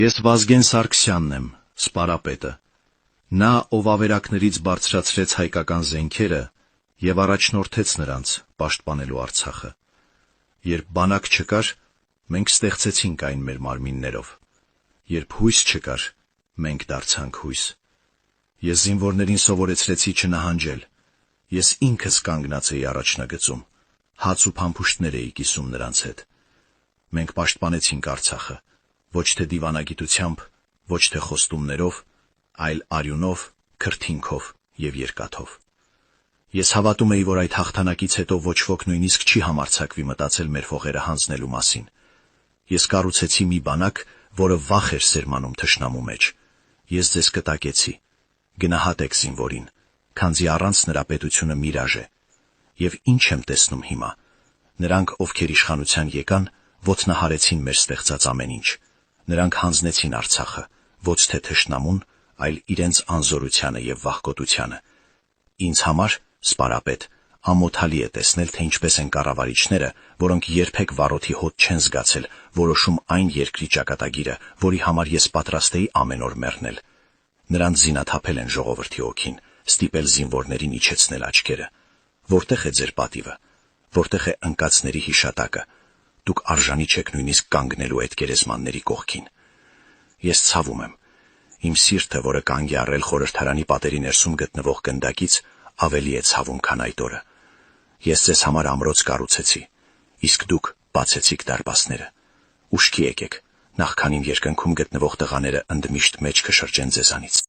Ես Վազգեն Սարգսյանն եմ, սպարապետը, նա, ով ավերակներից բարձրացրեց հայկական զենքերը եւ առաջնորդեց նրանց պաշտպանելու Արցախը։ Երբ բանակ չկար, մենք ստեղծեցինք այն մեր մարմիններով։ Երբ հույս չկար, մենք դարձանք հույս։ Ես զինվորներին սովորեցրեցի չնահանջել։ Ես ինքս կանգնած էի առաջնագծում, հաց ու փամփուշտներ էի կիսում նրանց հետ։ Մենք պաշտպանեցինք Արցախը, ոչ թե դիվանագիտությամբ, ոչ թե խոստումներով, այլ արյունով, քրթինքով եւ երկաթով։ Ես հավատում էի, որ այդ հաղթանակից հետո ոչ ոք նույնիսկ չի համարձակվի մտածել մեր փողերը հանձնելու մասին։ Ես կառուցեցի մի բանակ, որը վախ էր սերմանում թշնամու մեջ։ Ես ձեզ կտակեցի։ Գնահատեք զինվորին, քանզի առանց նրա պետությունը միրաժ է։ Եվ ինչ եմ տեսնում հիմա։ Նրանք, ովքեր իշխանության եկան, ոտնահարեցին մեր ստեղծած ամեն ինչ։ Նրանք հանձնեցին Արցախը, ոչ թե թշնամուն, այլ իրենց անզորությանը եւ վախկոտությանը։ Ինձ համար, սպարապետ, ամոթալի է տեսնել, թե ինչպես են կառավարիչները, որոնք երբեք վարոթի հոտ չեն զգացել, որոշում այն երկրի ճակատագիրը, որի համար ես պատրաստ էի ամեն օր մեռնել։ Նրանց զինաթափել են ժողովրդի օգին, ստիպել զինվորներին իջեցնել աչքերը։ Որտեղ է ձեր պատիվը։ Որտեղ է ընկածների հիշատակը։ Դուք արժանի չեք նույնիսկ կանգնելու այդ գերեզմանների կողքին։ Ես ցավում եմ։ Իմ սիրտը, որը կանգ է առել խորհրդարանի պատերի ներսում գտնվող գնդակից, ավելի է ցավում, քան այդ օրը։ Ես ձեզ համար ամրոց կառուցեցի, իսկ դուք բացեցիք դարպասները։ Ուշքի եկեք, նախքան իմ երկնքում գտնվող տղաները ընդմիշտ մեջքը շրջեն ձեզանից։